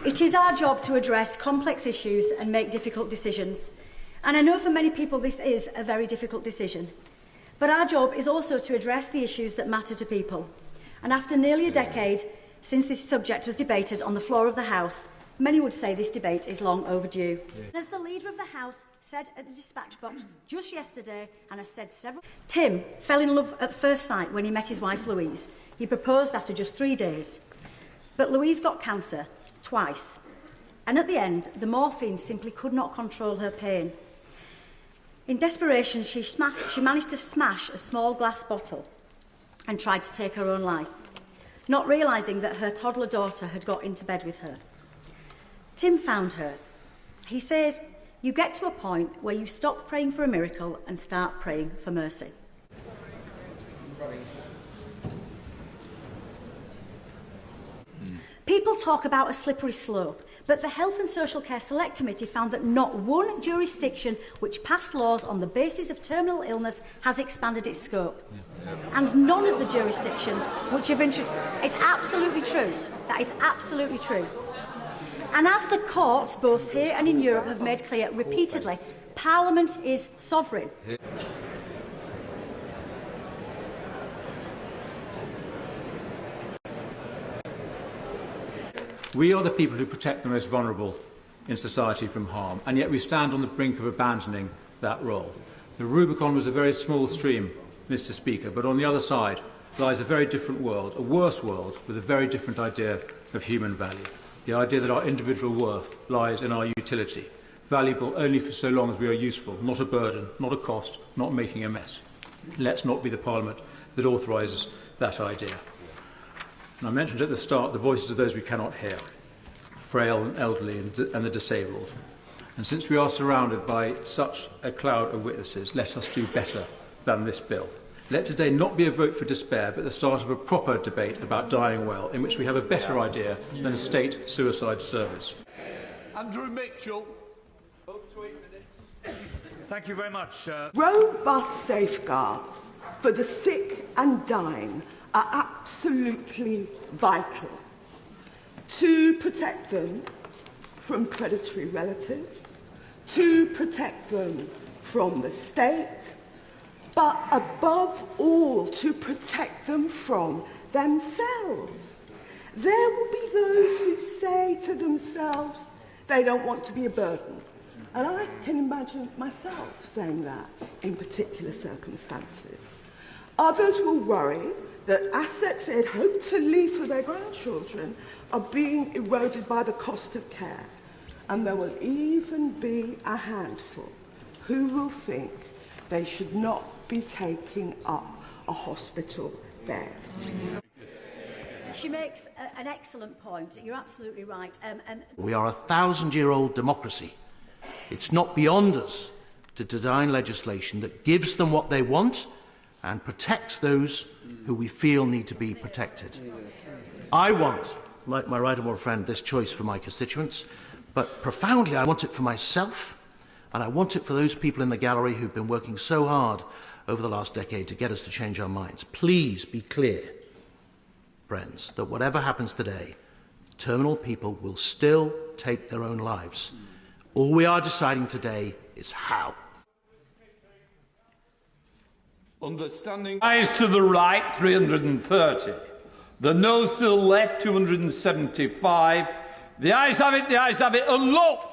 It is our job to address complex issues and make difficult decisions. And I know for many people this is a very difficult decision. But our job is also to address the issues that matter to people. And after nearly a decade since this subject was debated on the floor of the House, many would say this debate is long overdue. As the Leader of the House said at the dispatch box just yesterday, and has said several... Tim fell in love at first sight when he met his wife Louise. He proposed after just 3 days. But Louise got cancer twice. And at the end, the morphine simply could not control her pain. In desperation, she managed to smash a small glass bottle and tried to take her own life, not realising that her toddler daughter had got into bed with her. Tim found her. He says, you get to a point where you stop praying for a miracle and start praying for mercy. People talk about a slippery slope, but the Health and Social Care Select Committee found that not one jurisdiction which passed laws on the basis of terminal illness has expanded its scope. And none of the jurisdictions which have introduced... It's absolutely true. That is absolutely true. And as the courts, both here and in Europe, have made clear repeatedly, Parliament is sovereign. We are the people who protect the most vulnerable in society from harm, and yet we stand on the brink of abandoning that role. The Rubicon was a very small stream, Mr. Speaker, but on the other side lies a very different world, a worse world, with a very different idea of human value. The idea that our individual worth lies in our utility, valuable only for so long as we are useful, not a burden, not a cost, not making a mess. Let's not be the Parliament that authorises that idea. And I mentioned at the start the voices of those we cannot hear, frail and elderly and the disabled. And since we are surrounded by such a cloud of witnesses, let us do better than this bill. Let today not be a vote for despair, but the start of a proper debate about dying well, in which we have a better idea than a state suicide service. Andrew Mitchell. Up to 8 minutes. Thank you very much. Robust safeguards for the sick and dying are absolutely vital to protect them from predatory relatives, to protect them from the state, but above all, to protect them from themselves. There will be those who say to themselves they don't want to be a burden. And I can imagine myself saying that in particular circumstances. Others will worry that assets they had hoped to leave for their grandchildren are being eroded by the cost of care. And there will even be a handful who will think they should not be taking up a hospital bed. She makes an excellent point. You're absolutely right. We are a 1,000-year-old democracy. It's not beyond us to design legislation that gives them what they want and protects those who we feel need to be protected. I want, like my right honourable friend, this choice for my constituents, but profoundly I want it for myself, and I want it for those people in the gallery who've been working so hard over the last decade to get us to change our minds. Please be clear, friends, that whatever happens today, terminal people will still take their own lives. All we are deciding today is how. Understanding. Ayes to the right, 330. The noes to the left, 275. The ayes have it, and look!